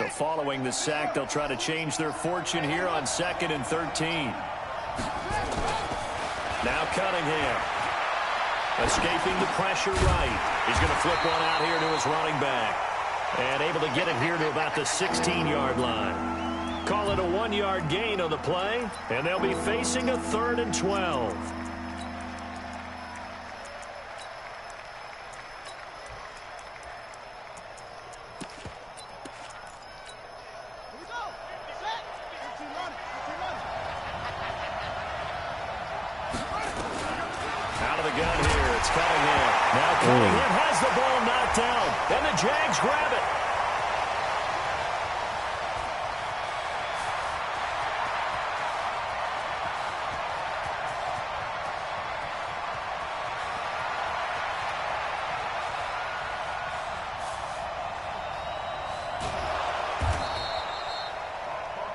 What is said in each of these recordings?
So following the sack, they'll try to change their fortune here on 2nd and 13. Now Cunningham. Escaping the pressure right. He's going to flip one out here to his running back. And able to get it here to about the 16-yard line. Call it a 1-yard gain on the play. And they'll be facing a 3rd and 12. Cunningham has the ball knocked down, and the Jags grab it.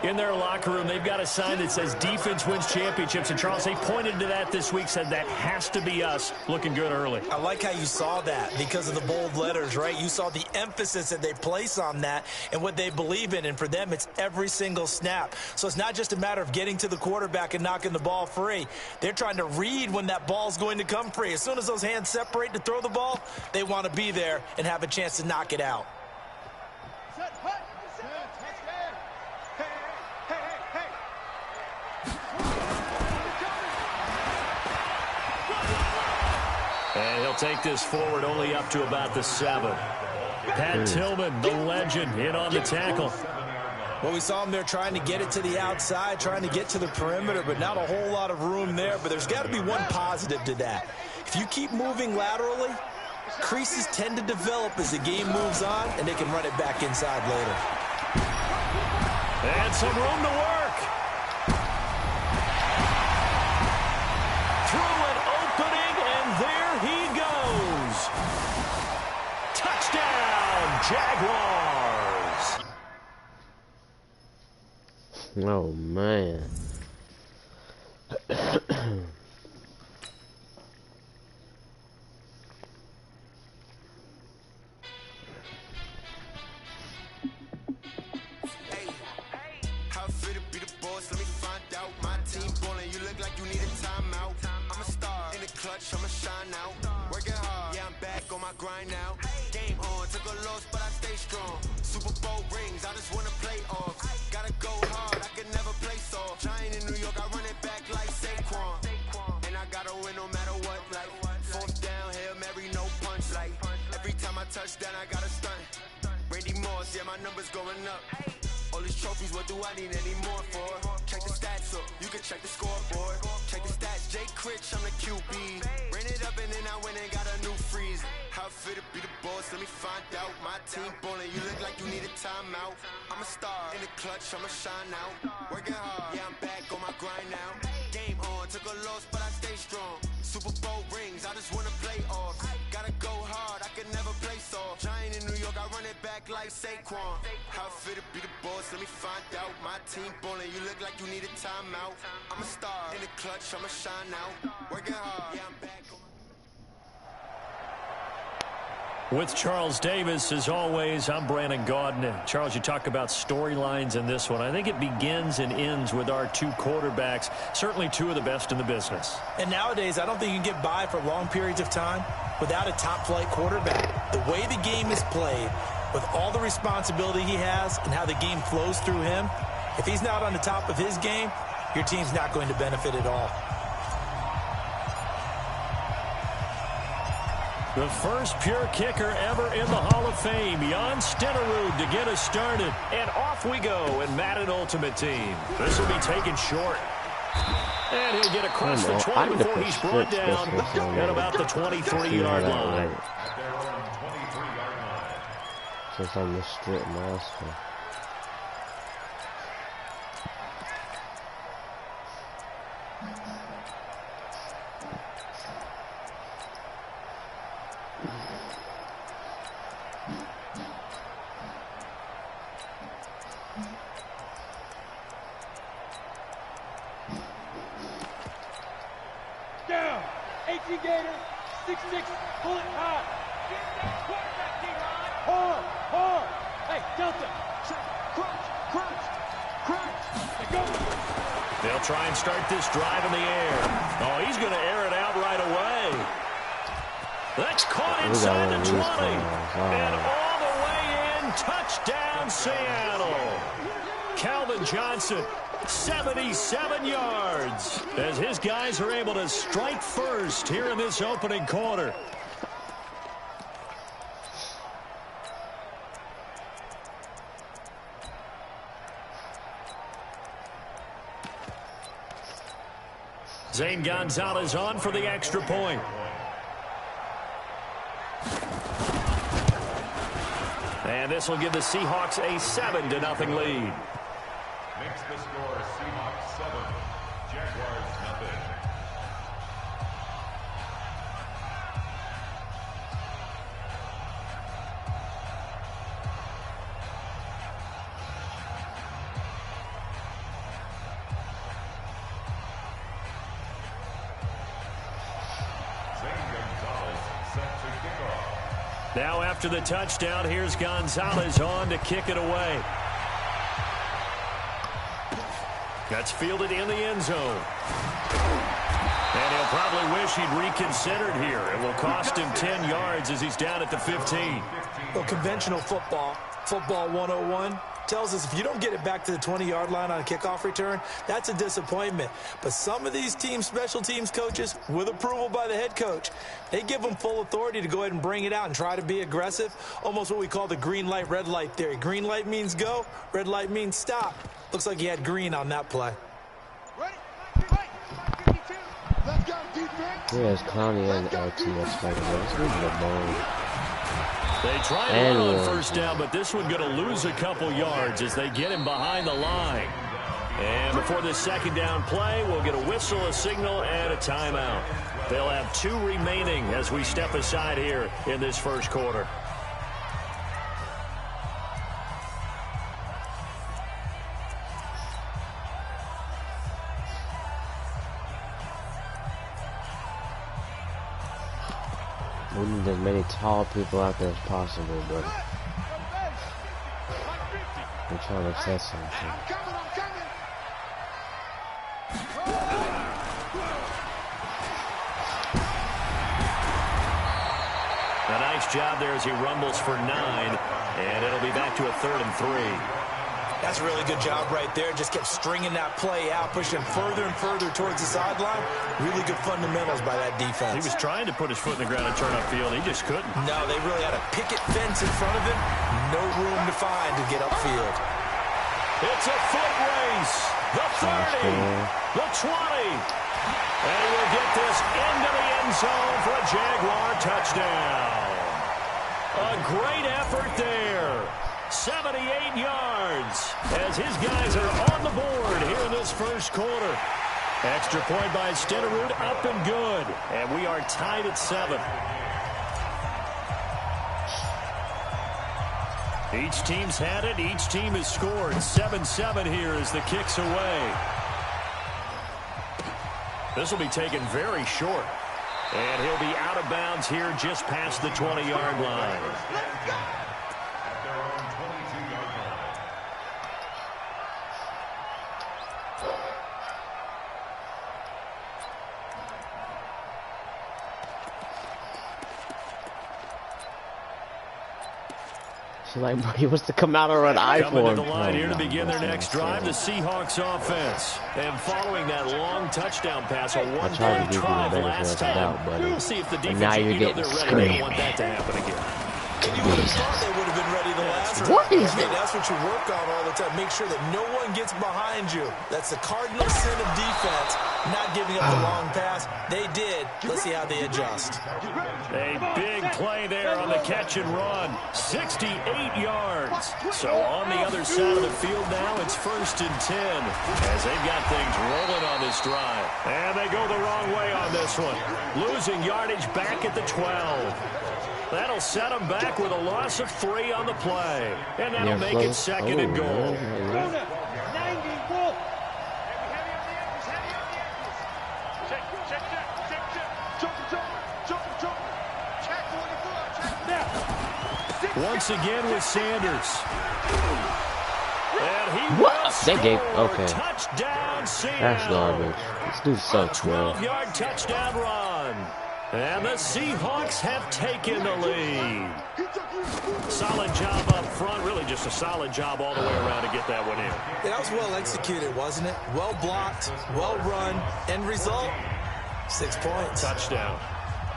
In their locker room, they've got a sign that says defense wins championships. And, Charles, they pointed to that this week, said that has to be us. Looking good early. I like how you saw that because of the bold letters, right? You saw the emphasis that they place on that and what they believe in. And for them, it's every single snap. So it's not just a matter of getting to the quarterback and knocking the ball free. They're trying to read when that ball's going to come free. As soon as those hands separate to throw the ball, they want to be there and have a chance to knock it out. And he'll take this forward only up to about the 7. Pat Tillman, the legend, in on the tackle. Well, we saw him there trying to get it to the outside, trying to get to the perimeter, but not a whole lot of room there. But there's got to be one positive to that. If you keep moving laterally, creases tend to develop as the game moves on, and they can run it back inside later. And some room to work. Through an opening, and there he goes. Touchdown, Jaguars. Oh, man. I'ma shine out, working hard, yeah, I'm back on my grind now. Game on, took a loss, but I stay strong. Super Bowl rings, I just wanna play off. Gotta go hard, I can never play soft. Giant in New York, I run it back like Saquon. And I gotta win no matter what, like 4th down, Hail Mary, no punch. Like every time I touch down, I gotta stunt. Randy Moss, yeah, my numbers going up. All these trophies, what do I need any more for? Check the stats up, you can check the scoreboard. Check the stats, Jay Critch, I'm the QB. Ran it up and then I went and got a new freeze. How it fit to be the boss, let me find out. My team ballin', you look like you need a timeout. I'm a star, in the clutch, I'ma shine out. Working hard, yeah, I'm back on my grind now. Game on, took a loss, but I stay strong. Super Bowl rings, I just wanna play off. Gotta go hard, I can never play soft. Giant in New York, I run it back like Saquon. How it fit to be the boss, let me find out. My team ballin', you look like you need a timeout. I'm a star, in the clutch, I'ma shine out. Working hard, yeah, I'm back on. With Charles Davis, as always, I'm Brandon Gaudin. And Charles, you talk about storylines in this one. I think it begins and ends with our two quarterbacks, certainly two of the best in the business. And nowadays, I don't think you can get by for long periods of time without a top-flight quarterback. The way the game is played, with all the responsibility he has and how the game flows through him, if he's not on the top of his game, your team's not going to benefit at all. The first pure kicker ever in the Hall of Fame, Jan Stenerud, to get us started. And off we go in Madden Ultimate Team. This will be taken short. And he'll get across the 20 before he's brought down at about the 23-yard line. Since I'm the strip master. Down, 18 Gator, 6'6", pull it high. Hard. Hey, Delta, They'll try and start this drive in the air. Oh, he's going to air it out right away. That's caught inside the 20. And all the way in, touchdown Seattle. Calvin Johnson, 77 yards, as his guys are able to strike first here in this opening quarter. Zane Gonzalez on for the extra point. And this will give the Seahawks a 7-0 lead. Makes the score Seahawks 7, Jaguars nothing. Now after the touchdown, here's Gonzalez on to kick it away. That's fielded in the end zone. And he'll probably wish he'd reconsidered here. It will cost him 10 yards as he's down at the 15. Well, conventional football 101, tells us if you don't get it back to the 20-yard line on a kickoff return, that's a disappointment. But some of these teams, special teams coaches, with approval by the head coach, they give them full authority to go ahead and bring it out and try to be aggressive, almost what we call the green light, red light theory. Green light means go, red light means stop. Looks like he had green on that play. Here's Connie and LTS fighting. This is the ball. They try and run on first down, but this one going to lose a couple yards as they get him behind the line. And before this second down play, we'll get a whistle, a signal, and a timeout. They'll have 2 remaining as we step aside here in this first quarter. We need as many tall people out there as possible, buddy. We're trying to test something. A nice job there as he rumbles for 9, and it'll be back to a 3rd and 3. That's a really good job right there. Just kept stringing that play out, pushing further and further towards the sideline. Really good fundamentals by that defense. He was trying to put his foot in the ground and turn upfield. He just couldn't. No, they really had a picket fence in front of him. No room to find to get upfield. It's a foot race. The 30, the 20. And he will get this into the end zone for a Jaguar touchdown. A great effort there. 78 yards as his guys are on the board here in this first quarter. Extra point by Stenerud, up and good. And we are tied at 7. Each team's had it. Each team has scored. 7-7 here as the kick's away. This will be taken very short. And he'll be out of bounds here just past the 20-yard line. So like, he wants to come out on an iPhone. Coming to the line here to begin their next drive, the Seahawks offense. And following that long touchdown pass, a one-play drive last time. We'll see if the defense, now you're they're getting ready. They don't want that to happen again. And you would have thought they would have been ready the last time. What is that? That's what you work on all the time. Make sure that no one gets behind you. That's the cardinal sin of defense, not giving up the long pass. They did. Let's see how they adjust. A big play there on the catch and run. 68 yards. So on the other side of the field now, it's 1st and 10 as they've got things rolling on this drive. And they go the wrong way on this one. Losing yardage back at the 12. That'll set them back with a loss of 3 on the play. And that'll make it 2nd and goal. Once again with Sanders. What? They gave. Okay. Touchdown, Seattle. That's garbage. This dude sucks, man. 12-yard touchdown run. And the Seahawks have taken the lead. Solid job up front. Really just a solid job all the way around to get that one in. Yeah, that was well executed, wasn't it? Well blocked, well run. End result, 6 points. Touchdown.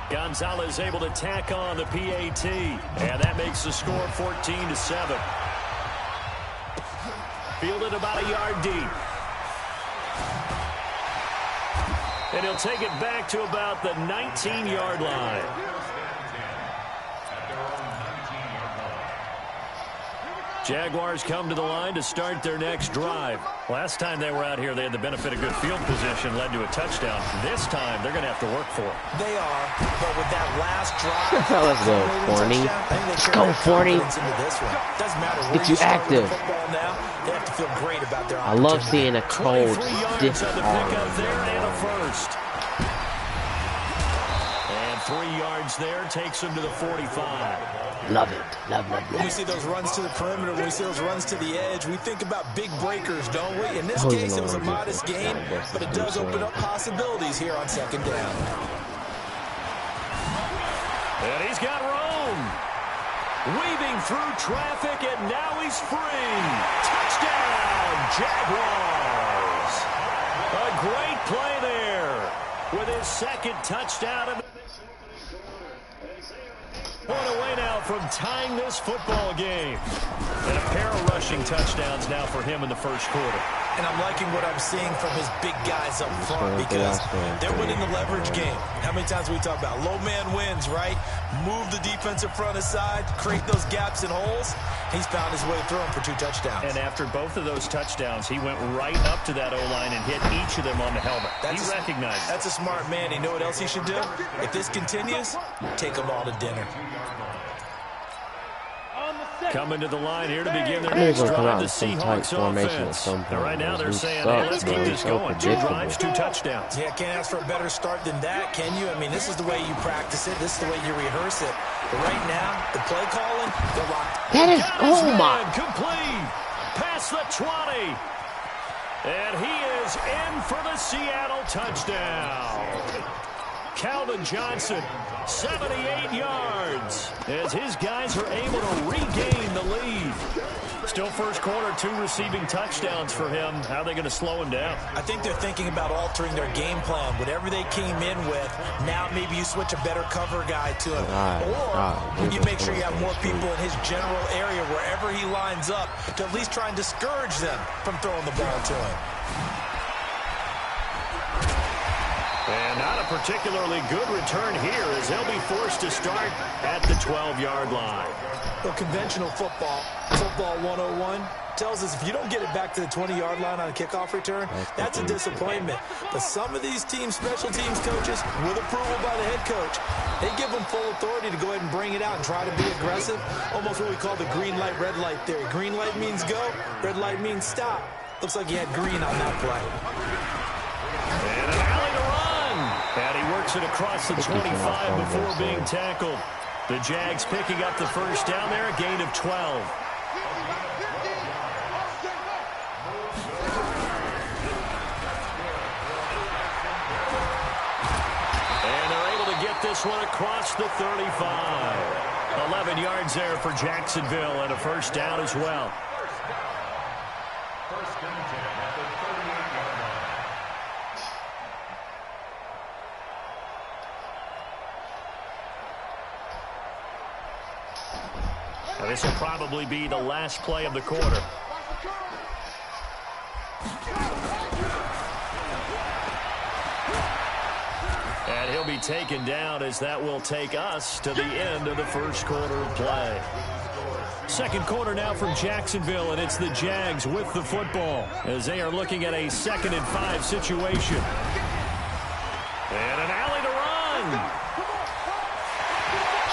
Gonzalez able to tack on the PAT. And that makes the score 14-7. Fielded about a yard deep. And he'll take it back to about the 19-yard line. Jaguars come to the line to start their next drive. Last time they were out here, they had the benefit of good field position, led to a touchdown. This time, they're going to have to work for it. They are, but with that last drive, Let's go, Forney. Let's go, Forney. Doesn't matter where Get you active. Now, they have to feel great about their I love seeing a cold, stiff arm. And a first. And 3 yards there takes him to the 45. Love it. Love, love, When we love. see those runs to the perimeter, when we see those runs to the edge, we think about big breakers, don't we? In this case, it was a modest gain, but it does open up possibilities here on second down. And he's got room. Weaving through traffic, and now he's free. Touchdown, Jaguars. A great play there with his second touchdown of the point away now from tying this football game. And a pair of rushing touchdowns now for him in the first quarter. And I'm liking what I'm seeing from his big guys up front because they're winning the leverage game. How many times we talk about low man wins, right? Move the defensive front aside, create those gaps and holes. He's found his way through them for 2 touchdowns. And after both of those touchdowns, he went right up to that O-line and hit each of them on the helmet. He recognized it. That's a smart man. You know what else he should do? If this continues, take them all to dinner. Coming to the line here to begin their I think next he's gonna come out drive, the in some tight Seahawks formation at offense. some And point. right now they're He saying, sucks, hey, let's keep man. this He's so going. 2 predictable. drives, 2 touchdowns. Yeah, can't ask for a better start than that, can you? I mean, this is the way you practice it. This is the way you rehearse it. But right now, the play calling, they're locked. That is, Got his oh my. man complete. Past the 20. And he is in for the Seattle touchdown. Calvin Johnson, 78 yards, as his guys are able to regain the lead. Still first quarter, 2 receiving touchdowns for him. How are they going to slow him down? I think they're thinking about altering their game plan. Whatever they came in with, now maybe you switch a better cover guy to him. Or you make sure you have more people in his general area wherever he lines up to at least try and discourage them from throwing the ball to him. And not a particularly good return here as they'll be forced to start at the 12-yard line. Well, conventional football 101, tells us if you don't get it back to the 20-yard line on a kickoff return, that's a disappointment. But some of these teams, special teams coaches, with approval by the head coach, they give them full authority to go ahead and bring it out and try to be aggressive. Almost what we call the green light, red light theory. Green light means go, red light means stop. Looks like he had green on that play. And an alley to run. And he works it across the 25 before being tackled. The Jags picking up the first down there, a gain of 12. This one across the 35. 11 yards there for Jacksonville and a first down as well. First and 10 at the 38-yard line. Now, this will probably be the last play of the quarter. And he'll be taken down as that will take us to the end of the first quarter of play. Second quarter now from Jacksonville, and it's the Jags with the football as they are looking at a 2nd and 5 situation. And an alley to run.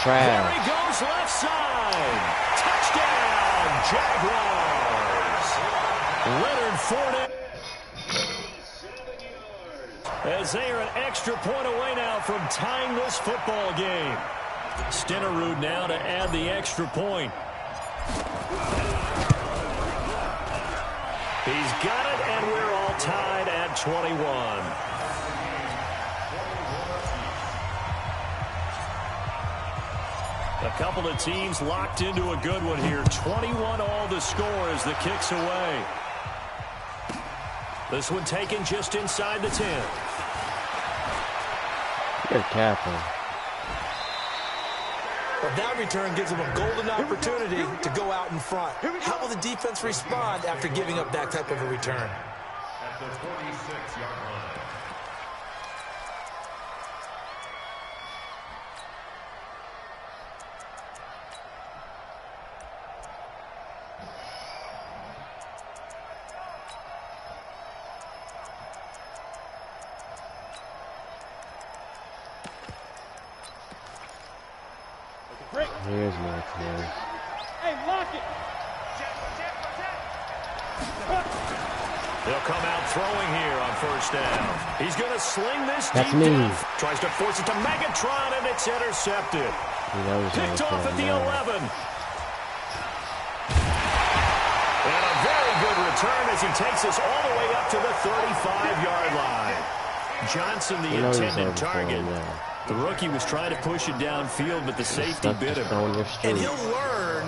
There he goes left side. Touchdown, Jaguars. Leonard Fournette. As they are an extra point away now from tying this football game. Stenerud now to add the extra point. He's got it, and we're all tied at 21. A couple of teams locked into a good one here. 21 all the score as the kick's away. This one taken just inside the 10. Good tackle. But that return gives them a golden opportunity to go out in front. How will the defense respond after giving up that type of a return? At the 46-yard line. Here's my close. Hey, lock it. They'll come out throwing here on first down. He's going to sling this That's deep me. down. Tries to force it to Megatron, and it's intercepted. Picked off at the 11. And a very good return as he takes us all the way up to the 35-yard line. Johnson, the intended target. The rookie was trying to push it downfield, but the safety bit him. And he'll learn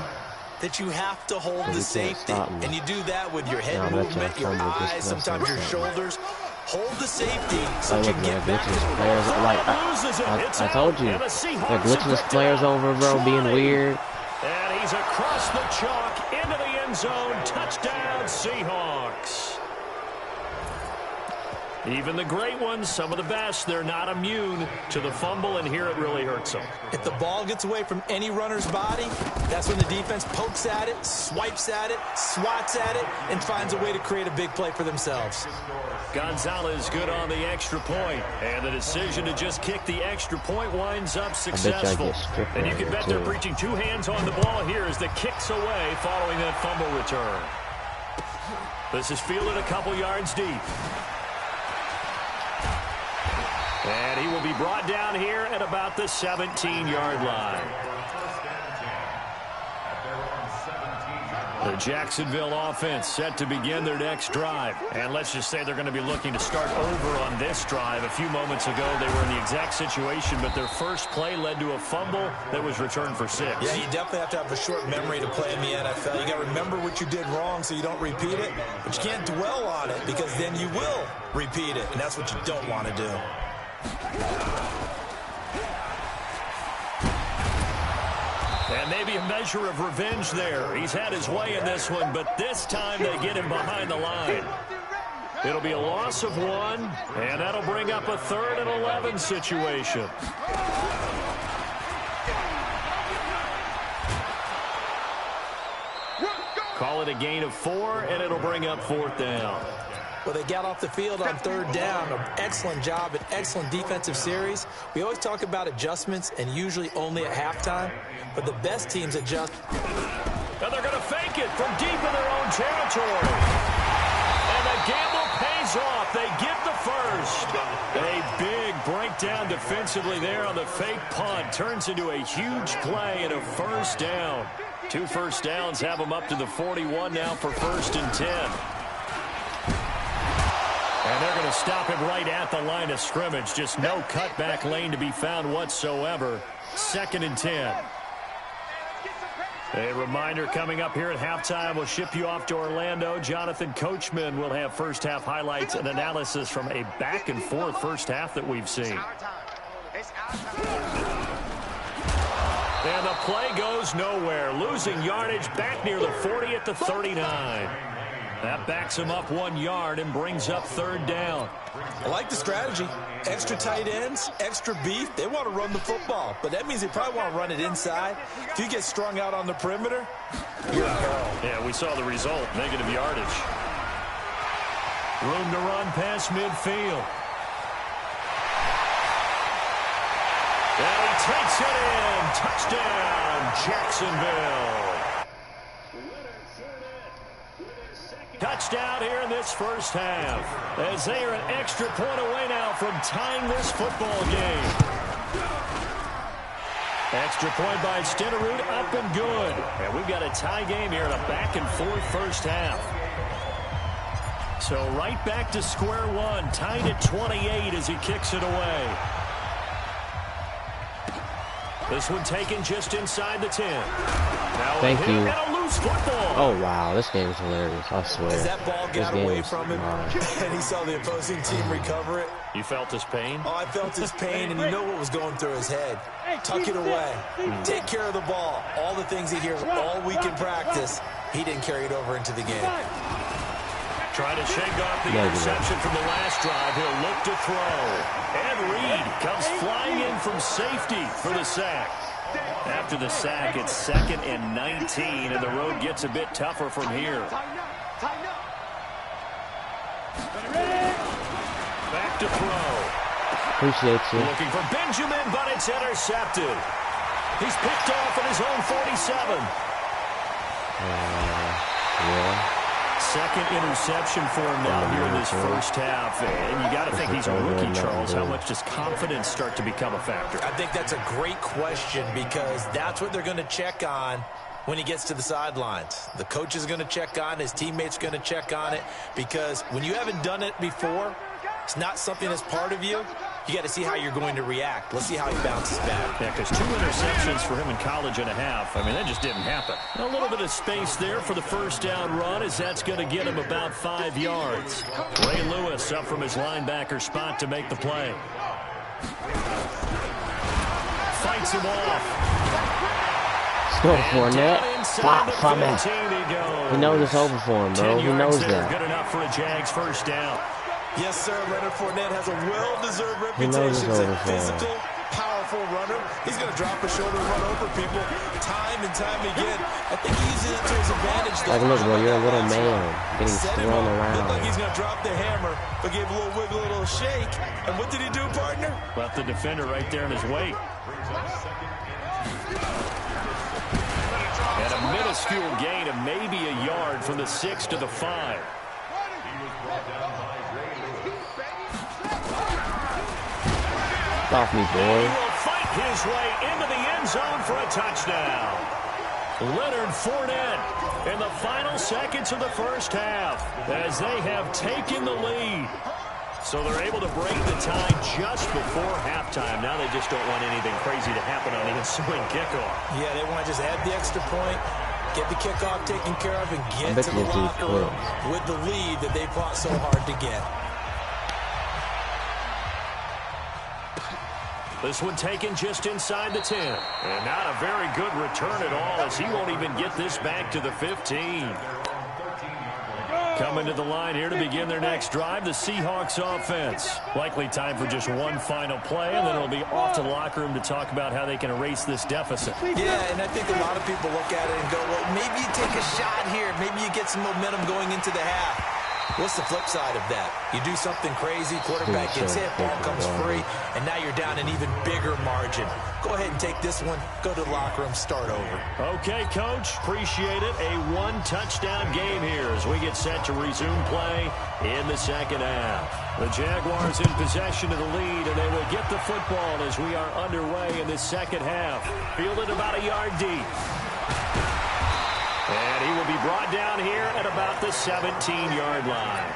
that you have to hold the safety. And you do that with your head movement, your eyes, sometimes your shoulders. Hold the safety so you can get back to the I told you. They're glitching his players over, bro, being weird. And he's across the chalk into the end zone. Touchdown, Seahawks. Even the great ones, some of the best, they're not immune to the fumble, and here it really hurts them. If the ball gets away from any runner's body, that's when the defense pokes at it, swipes at it, swats at it, and finds a way to create a big play for themselves. Gonzalez good on the extra point, and the decision to just kick the extra point winds up successful. And you can bet they're preaching two hands on the ball here as the kick's away following that fumble return. This is fielded a couple yards deep. And he will be brought down here at about the 17-yard line. The Jacksonville offense set to begin their next drive. And let's just say they're going to be looking to start over on this drive. A few moments ago, they were in the exact situation, but their first play led to a fumble that was returned for 6. Yeah, you definitely have to have a short memory to play in the NFL. You got to remember what you did wrong so you don't repeat it, but you can't dwell on it because then you will repeat it, and that's what you don't want to do. And maybe a measure of revenge there. He's had his way in this one, but this time they get him behind the line. It'll be a loss of 1, and that'll bring up a 3rd and 11 situation. Call it a gain of 4, and it'll bring up 4th down. Well, they got off the field on 3rd down. An excellent job, an excellent defensive series. We always talk about adjustments, and usually only at halftime. But the best teams adjust. And they're going to fake it from deep in their own territory. And the gamble pays off. They get the first. A big breakdown defensively there on the fake punt. Turns into a huge play and a 1st down. 2 first downs have them up to the 41 now for 1st and 10. And they're going to stop him right at the line of scrimmage. Just no cutback lane to be found whatsoever. 2nd and 10. A reminder coming up here at halftime. We'll ship you off to Orlando. Jonathan Coachman will have first half highlights and analysis from a back and forth first half that we've seen. And the play goes nowhere. Losing yardage back near the 40 at the 39. That backs him up 1 yard and brings up 3rd down. I like the strategy. Extra tight ends, extra beef. They want to run the football, but that means they probably want to run it inside. If you get strung out on the perimeter, you're in peril. Yeah, we saw the result. Negative yardage. Room to run past midfield. And he takes it in. Touchdown, Jacksonville. Touchdown here in this first half, as they are an extra point away now from tying this football game. Extra point by Stenerud, up and good. And we've got a tie game here in a back and forth first half. So right back to square one, tied at 28 as he kicks it away. This one taken just inside the 10. Now thank you. And a loose football. Oh, wow. This game is hilarious. I swear. As that ball got away from him and he saw the opposing team recover it. You felt his pain? Oh, I felt his pain, and you know what was going through his head. Tuck it away. Take care of the ball. All the things he hears all week in practice, he didn't carry it over into the game. Trying to shake off the interception from the last drive. He'll look to throw. And Reed comes flying in from safety for the sack. After the sack, it's 2nd and 19, and the road gets a bit tougher from here. Back to throw. Appreciate you. Looking for Benjamin, but it's intercepted. He's picked off at his own 47. Yeah. Second interception for him now here in this first half. And you got to think he's a rookie, Charles. How much does confidence start to become a factor? I think that's a great question because that's what they're going to check on when he gets to the sidelines. The coach is going to check on it. His teammates are going to check on it because when you haven't done it before, it's not something that's part of you. You got to see how you're going to react. Let's see how he bounces back. Yeah, because 2 interceptions for him in college and a half. I mean, that just didn't happen. A little bit of space there for the first down run as that's going to get him about 5 yards. Ray Lewis up from his linebacker spot to make the play. Fights him off. Let's go, Fournette. Pop from it. He knows it's over for him, bro. He knows that. Good enough for a Jags first down. Yes, sir. Leonard Fournette has a well-deserved reputation as a physical, powerful runner. He's going to drop his shoulder and run over people time and time again. I think he uses it to his advantage. Like, look, bro, you're a little man getting thrown around. Looked like he's going to drop the hammer, but gave a little wiggle, a little shake. And what did he do, partner? Left the defender right there in his weight. And a minuscule gain of maybe a yard from the 6 to the 5. Off me, boy. He will fight his way into the end zone for a touchdown. Leonard Fournette in the final seconds of the first half as they have taken the lead. So they're able to break the tie just before halftime. Now they just don't want anything crazy to happen on the ensuing kickoff. Yeah, they want to just add the extra point, get the kickoff taken care of, and get to the locker room with the lead that they fought so hard to get. This one taken just inside the 10. And not a very good return at all as he won't even get this back to the 15. Coming to the line here to begin their next drive, the Seahawks offense. Likely time for just one final play, and then it'll be off to the locker room to talk about how they can erase this deficit. Yeah, and I think a lot of people look at it and go, well, maybe you take a shot here. Maybe you get some momentum going into the half. What's the flip side of that? You do something crazy, quarterback gets hit, ball comes free, and now you're down an even bigger margin. Go ahead and take this one, go to the locker room, start over. Okay, Coach, appreciate it. A one-touchdown game here as we get set to resume play in the second half. The Jaguars in possession of the lead, and they will get the football as we are underway in the second half. Fielded about a yard deep. And he will be brought down here at about the 17-yard line.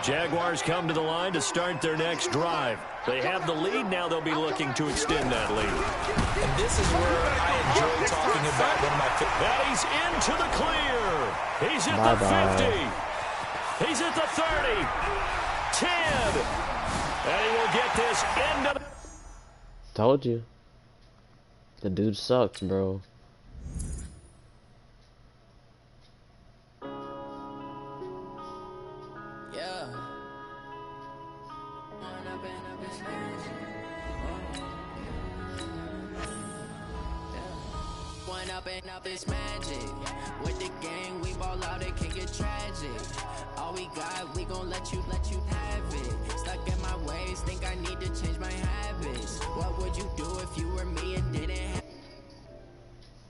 Jaguars come to the line to start their next drive. They have the lead. Now they'll be looking to extend that lead. And this is where I enjoy talking about one of my favorites. And he's into the clear. He's at the 50. He's at the 30. 10. And he will get this into the... Told you. The dude sucks, bro. Up is magic. With the game, we ball out, it can get tragic. All we got, we gon' let you have it.